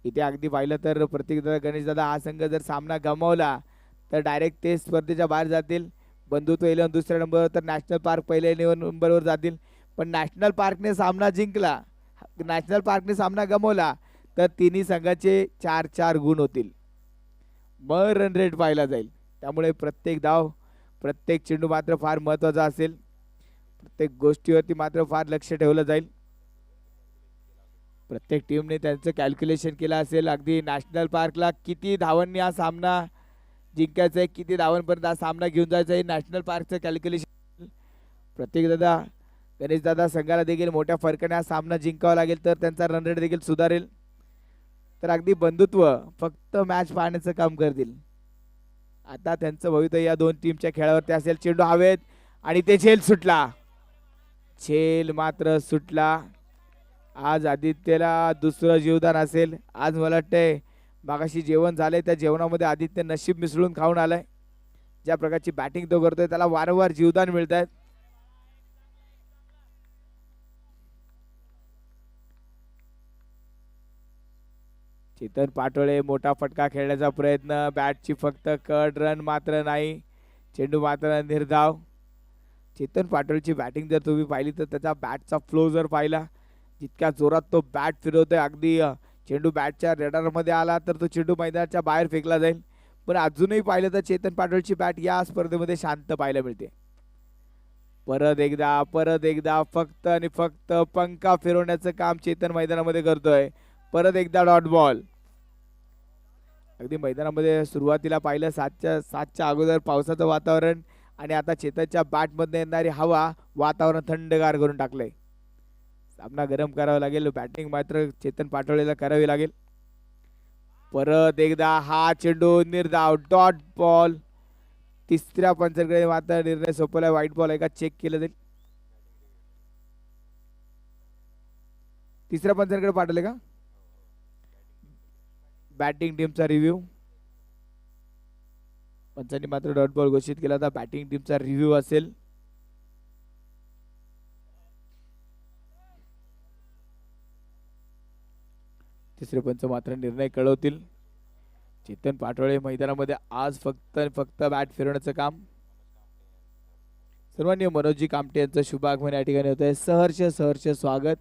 इथे अगदी पाहिलं तर प्रतीकदादा, गणेशदादा हा संघ जर सामना गमावला तर डायरेक्ट ते स्पर्धेच्या बाहेर जातील. बंधुत्व 11 दुसऱ्या नंबरवर तर नॅशनल पार्क पहिल्या नंबरवर जातील. पण नॅशनल पार्कने सामना जिंकला, नॅशनल पार्कने सामना गमावला तर तिन्ही संघाचे 4-4 गुण होतील. मग रन रेट पाहिला जाईल. त्यामुळे प्रत्येक धाव, प्रत्येक चेंडू मात्र फार महत्त्वाचा असेल. प्रत्येक गोष्टीवरती मात्र फार लक्ष ठेवलं जाईल. प्रत्येक टीमने त्यांचं कॅल्क्युलेशन केलं असेल. अगदी नॅशनल पार्कला किती धावांनी हा सामना जिंकायचा आहे, किती धावांपर्यंत हा सामना घेऊन जायचा आहे, नॅशनल पार्कचं कॅल्क्युलेशन. प्रत्येकदादा, गणेशदादा संघाला देखील मोठ्या फरकाने हा सामना जिंकावा लागेल तर त्यांचा रन रेट देखील सुधारेल. तर अगदी बंधुत्व फक्त मॅच पाहण्याचं काम करतील. आता त्यांचं भवितव्य या दोन टीमच्या खेळावरती असेल. चेंडू हवेत आणि ते झेल सुटला. झेल मात्र सुटला. आज आदित्यला दुसरं जीवदान असेल. आज मला वाटतंय मागाशी जेवण झालंय त्या जेवणामध्ये आदित्य नशीब मिसळून खाऊन आलाय. ज्या प्रकारची बॅटिंग तो करतोय त्याला वारंवार जीवदान मिळत आहेत. चेतन पाटोळे मोठा फटका खेळण्याचा प्रयत्न, बॅटची फक्त कट, रन मात्र नाही, चेंडू मात्र निर्धाव. चेतन पाटोळेची बॅटिंग जर तुम्ही पाहिली तर त्याचा बॅटचा फ्लो जर पाहिला, जितक्या जोरात तो बॅट फिरवतोय, अगदी चेंडू बॅटच्या रेडारमध्ये आला तर तो चेंडू मैदानाच्या बाहेर फेकला जाईल. पण अजूनही पाहिलं तर चेतन पाटोळेची बॅट या स्पर्धेमध्ये शांत पाहायला मिळते. परत एकदा फक्त आणि फक्त पंखा फिरवण्याचं काम चेतन मैदानामध्ये करतोय. परत एकदा डॉट बॉल. अगदी मैदानामध्ये सुरुवातीला पाहिलं सातच्या अगोदर पावसाचं वातावरण आणि आता चेतनच्या बॅटमध्ये येणारी हवा वातावरण थंडगार करून टाकलंय. सामना गरम करावा लागेल. बॅटिंग मात्र चेतन पाटोळेला करावी लागेल. परत एकदा हा चेंडू निर्धाव, डॉट बॉल. तिसऱ्या पंचाकडे मात्र निर्णय सोपवलाय. व्हाईट बॉल आहे का चेक केलं जाईल. तिसऱ्या पंचाकडे पाठवले का बॅटिंग टीमचा रिव्ह्यू. पंचांनी मात्र डॉट बॉल घोषित केला होता. बॅटिंग टीमचा रिव्ह्यू असेल. तिसरे पंच मात्र निर्णय कळवतील. चेतन पाटोळे मैदानामध्ये आज फक्त बॅट फिरवण्याचं काम. सर्वांनी मनोजी कामटे यांचं शुभागमन या ठिकाणी होत आहे. सहर्ष स्वागत.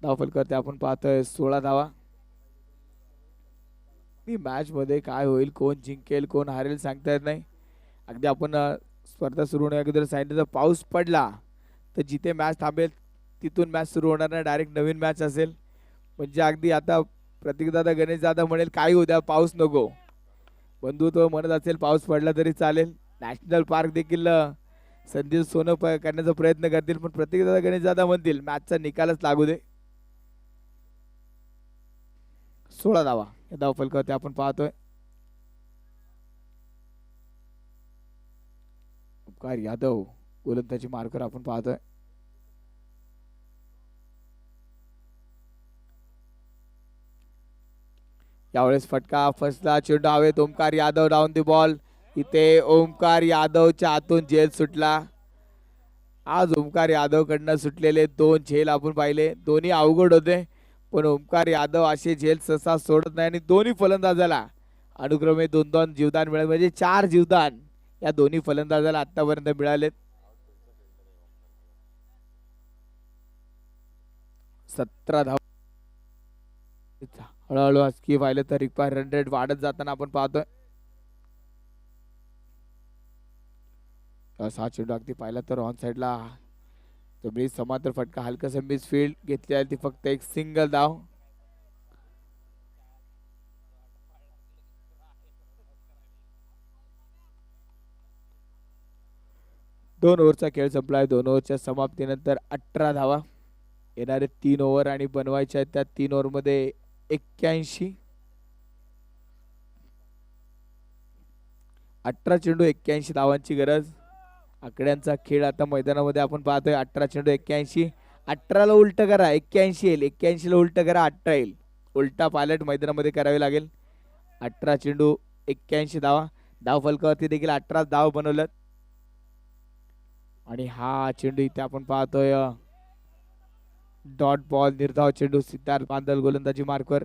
धावफल करते आपण पाहतोय 16 धावा. ही मॅच मध्ये काय होईल, कोण जिंकेल कोण हारेल सांगता येत नाही. अगदी आपण स्पर्धा सुरू होण्या अगोदर सांगितलं जर पाऊस पडला तर जिथे मॅच थांबेल तिथून मॅच सुरू होणार नाही, डायरेक्ट नवीन मॅच असेल. म्हणजे अगदी आता प्रतीकदादा गणेश दादा म्हणेल काही उद्या पाऊस नको. बंधुत्व म्हणत असेल पाऊस पडला तरी चालेल. नॅशनल पार्क देखील संधी सोनं करण्याचा प्रयत्न करतील, पण प्रतीकदादा गणेश दादा म्हणतील मॅचचा निकालच लागू दे. 16 धावा या धावफलकावरती आपण पाहतोय. उपकार यादव गोलंदाजी मार्कर आपण पाहतोय. यावेळेस फटका फसला, चेंडू हवेत. Omkar Yadav down the ball. इथे ओमकार यादवच्या हातून झेल सुटला. आज ओमकार यादव कडनं सुटलेले 2 झेल आपण पाहिले, दोन्ही अवघड होते. पण ओमकार यादव असे झेल सहसा सोडत नाही आणि दोन्ही फलंदाजाला अनुक्रमे 2-2 जीवदान मिळाले. म्हणजे 4 जीवदान या दोन्ही फलंदाजाला आतापर्यंत मिळालेत. 17 धावा. हळूहळू हसकी पाहिलं तर रिक्वायर रन रेट वाढत जाताना आपण पाहतोय. हा चेंडू अगदी पाहिला तर ऑन साइडला जमिनी समांतर फटका, हलकासा मिस फील्ड घेतली आहे ती फक्त एक सिंगल धाव. दोन ओव्हरचा खेळ संपलाय. 2 ओव्हरच्या समाप्तीनंतर 18 धावा. येणारे 3 ओव्हर आणि बनवायच्या त्या 3 ओव्हर मध्ये 81. 18 चेंडू 81 धावांची गरज. आकड्यांचा खेळ आता मैदानामध्ये आपण पाहतोय. 18 चेंडू 81. 18 ला उलट करा 81 येईल, 81 ला उलट करा 18 येईल. उलटा पायलट मैदानामध्ये करावे लागेल. 18 चेंडू 81 धावा. धाव फलकावरती देखील 18 धाव बनवलं. आणि हा चेंडू इथे आपण पाहतोय डॉट बॉल, निर्धाव चेंडू. सिद्धार्थ बांदल गोलंदाजी मार्कवर.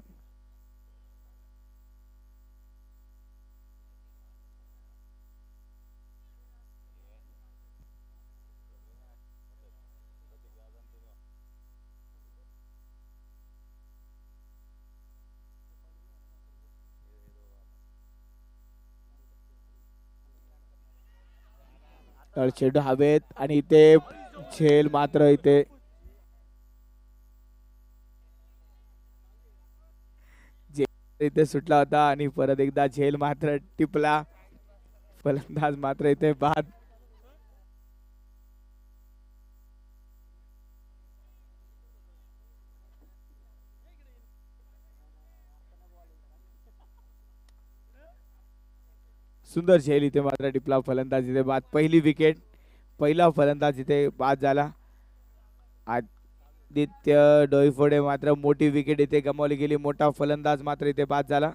चेंडू हवेत आणि इथे झेल मात्र इथे इथे सुटला होता आणि परत एकदा झेल मात्र टिपला. फलंदाज मात्र इथे बाद. सुंदर झेल इथे मात्र टिपला. फलंदाज इथे बाद. पहिली विकेट पहिला फलंदाज इथे बाद झाला. आदित्य डोईफोडे मात्र मोठी विकेट इथे गमावली गेली. मोठा फलंदाज मात्र इथे बाद झाला.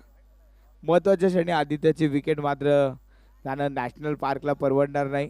महत्वाच्या क्षणी आदित्यची विकेट मात्र जाणं नॅशनल पार्कला परवडणार नाही.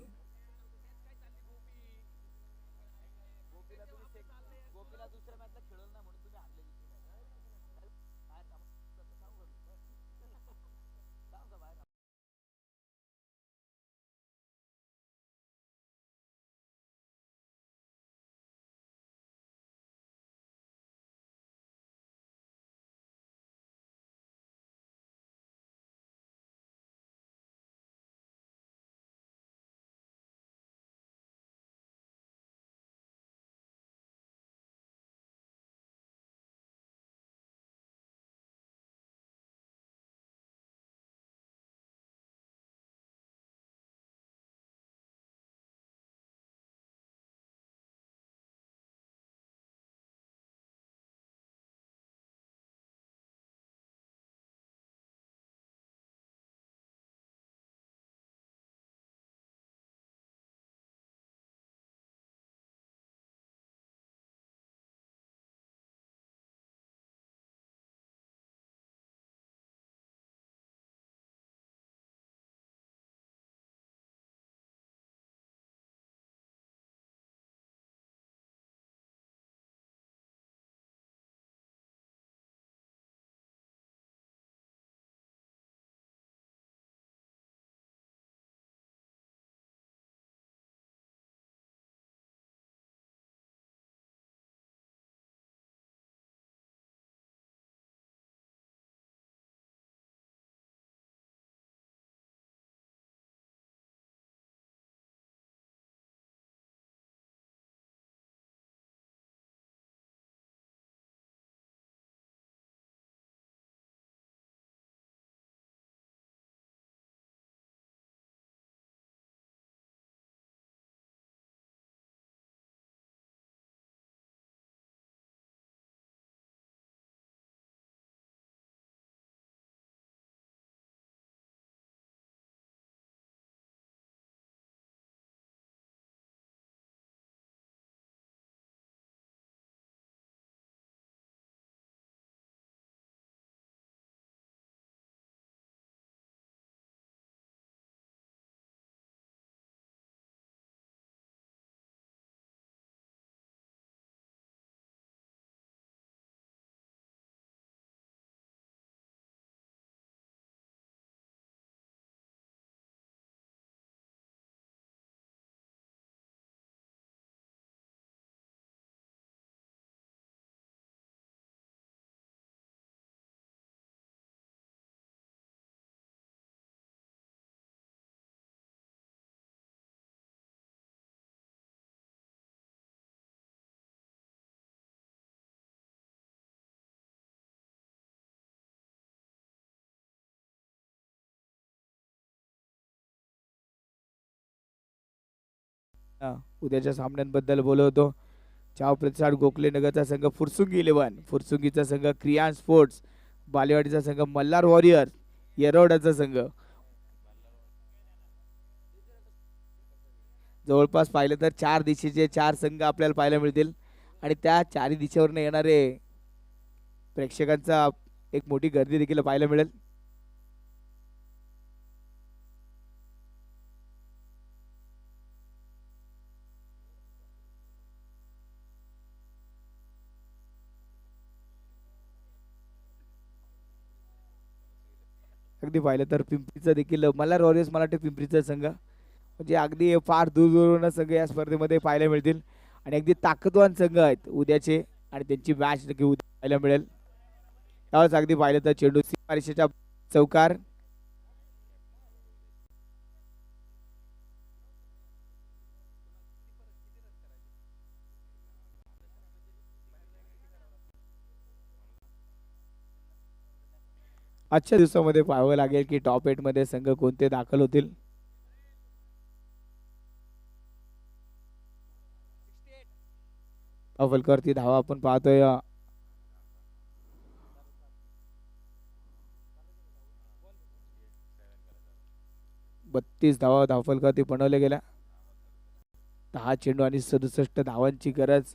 उद्याच्या सामन्यांबद्दल बोलवतो. चाव प्रतिसाद गोखले नगरचा संघ फुरसुंगी 11, फुरसुंगीचा संघ क्रियान स्पोर्ट्स, बालेवाडीचा संघ मल्हार वॉरियर्स, येरवड्याचा संघ. जवळपास पाहिलं तर 4 दिशेचे 4 संघ आपल्याला पाहायला मिळतील आणि त्या चारही दिशेवरून येणारे प्रेक्षकांचा एक मोठी गर्दी देखील पाहायला मिळेल. अगदी पाहिलं तर पिंपरीचा देखील मल्हार वॉरियर्स मला वाटतं पिंपरीचा संघ म्हणजे अगदी फार दूर दूरून संघ या स्पर्धेमध्ये पाहायला मिळतील आणि अगदी ताकदवान संघ आहेत उद्याचे आणि त्यांची मॅच नक्की उद्या पाहायला मिळेल. त्यावेळेस अगदी पाहिलं तर चेंडू सीमारेषेच्या चौकार. आजच्या दिवसामध्ये पाहावं लागेल की टॉप 8 मध्ये संघ कोणते दाखल होतील. फलकावरती धावा आपण पाहतोय 32 धावा धावफलकावरती बनवल्या गेल्या. 10 चेंडू आणि 67 धावांची गरज.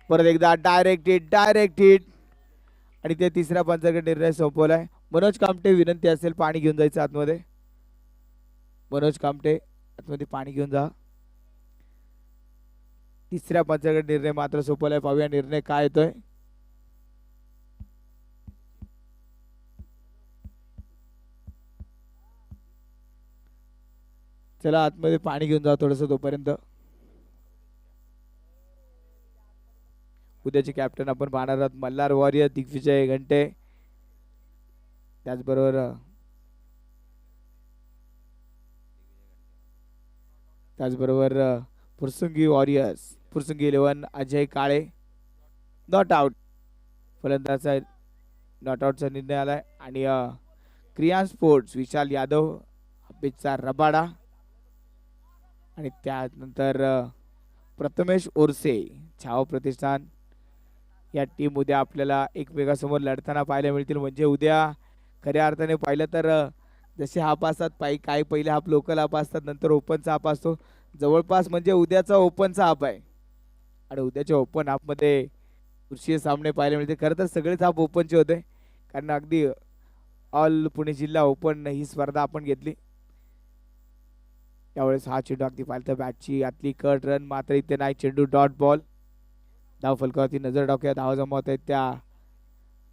परत एकदा डायरेक्ट हिट आणि ते तिसऱ्या पंचाकडे निर्णय सोपवलाय. मनोज कामटे विनंती असेल पाणी घेऊन जायचं आतमध्ये. मनोज कामटे आतमध्ये पाणी घेऊन जा. तिसऱ्या पंचाकडे निर्णय मात्र सोपवलाय. पाहूया निर्णय काय येतोय. चला आतमध्ये पाणी घेऊन जा थोडस तोपर्यंत. उद्याचे कॅप्टन आपण पाहणार आहोत मल्हार वॉरियर दिग्विजय घंटे. त्याचबरोबर Fursungi warriors Fursungi 11 Ajay Kale not out. फलंदाजा नॉट आउटचा निर्णय आलाय. आणि क्रियान स्पोर्ट्स विशाल यादव पिचचा रबाडा. आणि त्यानंतर प्रथमेश ओरसे छाव प्रतिष्ठान या टीम उद्या आपल्याला एकमेकांसमोर लढताना पाहायला मिळतील. म्हणजे उद्या खऱ्या अर्थाने पाहिलं तर जसे हाप असतात काही पहिले हाप लोकल हाप असतात नंतर ओपनचा हाप असतो. जवळपास म्हणजे उद्याचा ओपनचा हाप आहे. आणि उद्याच्या ओपन हापमध्ये पुरुषीय सामने पाहायला मिळते. खरं तर सगळेच हाप ओपनचे होते कारण अगदी ऑल पुणे जिल्हा ओपन ही स्पर्धा आपण घेतली. त्यावेळेस हा चेंडू अगदी पाहिलं तर बॅटची आतली कट रन मात्र इथे नाही. चेंडू डॉट बॉल. धाव फलकावरती नजर टाकूया. धावा जमवत आहेत त्या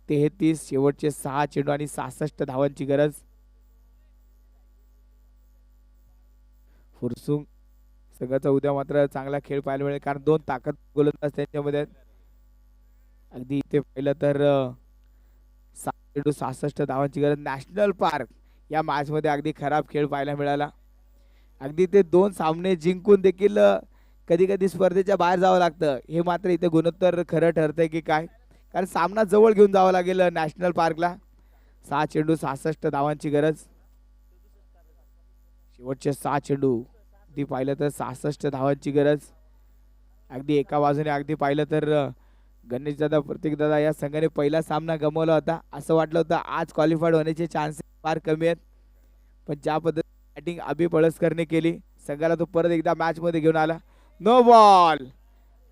33. शेवटचे 6 चेंडू आणि 66 धावांची गरज. फुरसुंग संघाचा उद्या मात्र चांगला खेळ पाहायला मिळेल कारण 2 ताकद गोलंदाज त्यांच्यामध्ये आहेत. अगदी इथे पाहिलं तर 7 चेंडू 66 धावांची गरज. नॅशनल पार्क या मॅच मध्ये अगदी खराब खेळ पाहायला मिळाला. अगदी ते 2 सामने जिंकून देखील कधी कधी स्पर्धेच्या बाहेर जावं लागतं. हे मात्र इथे गुणोत्तर खरं ठरतंय की काय कारण सामना जवळ घेऊन जावं लागेल नॅशनल पार्कला. 6 चेंडू 66 धावांची गरज. शेवटचे 6 चेंडू अगदी पाहिलं तर 66 धावांची गरज. अगदी एका बाजूने अगदी पाहिलं तर गणेश दादा प्रतीक दादा या संघाने पहिला सामना गमावला होता. असं वाटलं होतं आज क्वालिफाईड होण्याचे चान्सेस फार कमी आहेत. पण ज्या पद्धतीने बॅटिंग अभि पळसकरने केली संघाला तो परत एकदा मॅच मध्ये घेऊन आला. No ball.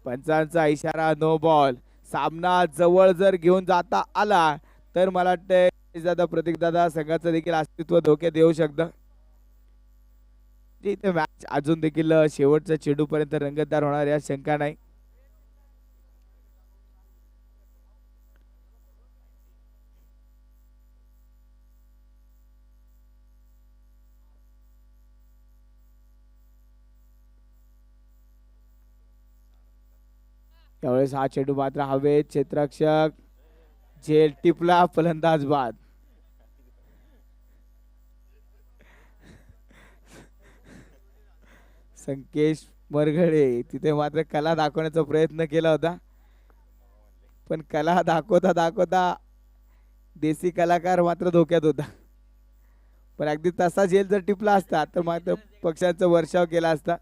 पंचांचा इशारा नो बॉल. सामना जवळ जर घेऊन जाता आला तर मला वाटतं दादा प्रतीक दादा संघाचं देखील अस्तित्व धोक्यात येऊ शकतं. इथे मॅच अजून देखील शेवटच्या चेंडू पर्यंत रंगतदार होणार या शंका नाही. त्यावेळेस हा चेंडू मात्र हवेत. क्षेत्ररक्षक झेल टिपला. फलंदाज बाद. संकेश मरगडे तिथे मात्र कला दाखवण्याचा प्रयत्न केला होता पण कला दाखवता दाखवता देसी कलाकार मात्र धोक्यात होता. पण अगदी तसा झेल जर टिपला असता तर मात्र पक्षांचा वर्षाव केला असता.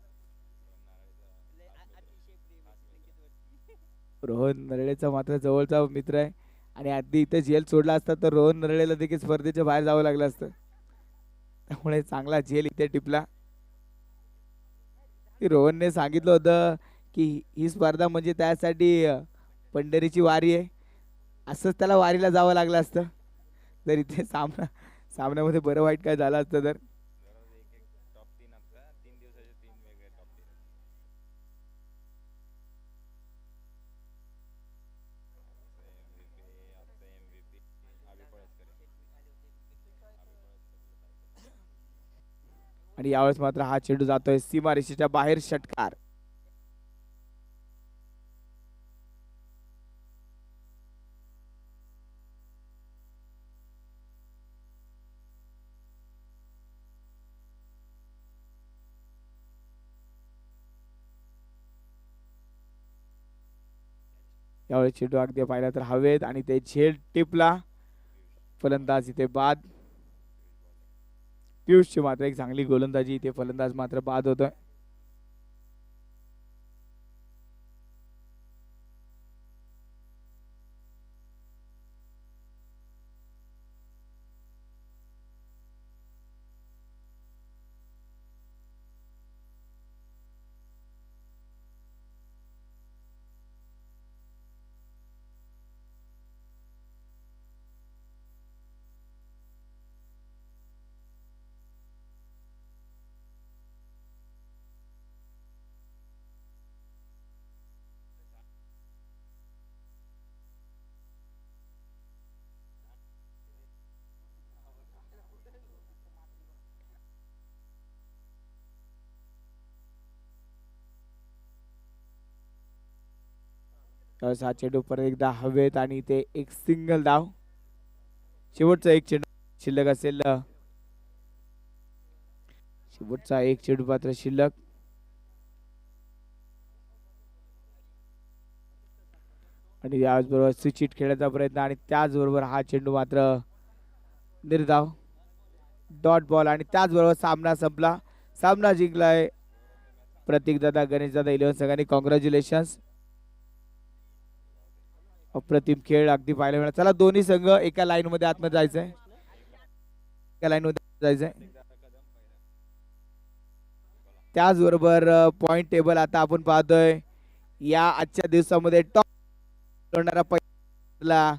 रोहन नरळेचा मात्र जवळचा मित्र आहे आणि अगदी इथे झेल सोडला असता तर रोहन नरळेला देखील स्पर्धेच्या बाहेर जावं लागलं असतं. त्यामुळे चांगला झेल इथे टिपला. रोहनने सांगितलं होतं की ही स्पर्धा म्हणजे त्यासाठी पंढरीची वारी आहे. असंच त्याला वारीला जावं लागलं असतं जर इथे सामन्यामध्ये बरं वाईट काय झालं असतं तर. आणि यावेळेस मात्र हा चेंडू जातोय सीमारेषेच्या बाहेर. षटकार. यावेळेस चेंडू अगदी पाहिला तर हवेत आणि ते झेल टिपला. फलंदाज इथे बाद. पियुषची मात्र एक चांगली गोलंदाजी, इथे फलंदाज मात्र बाद होतोय. त्यावेळेस हा चेंडू परत एकदा हवेत आणि ते एक सिंगल धाव. शेवटचा एक चेंडू शिल्लक असेल. शेवटचा एक चेंडू मात्र शिल्लक. आणि याचबरोबर स्विचिट खेळण्याचा प्रयत्न आणि त्याचबरोबर हा चेंडू मात्र निर्धाव, डॉट बॉल. आणि त्याचबरोबर सामना संपला. सामना जिंकलाय प्रतीक दादा, गणेश दादा, 11 संघांनी. कॉंग्रॅच्युलेशन्स. अप्रतिम खेळ अगदी पाहायला मिळाला. चला दोन्ही संघ एका लाईन मध्ये आतमध्ये जायचंय, एका लाईन मध्ये जायचंय. त्याचबरोबर पॉइंट टेबल आता आपण पाहतोय. या आजच्या दिवसामध्ये टॉप पहिला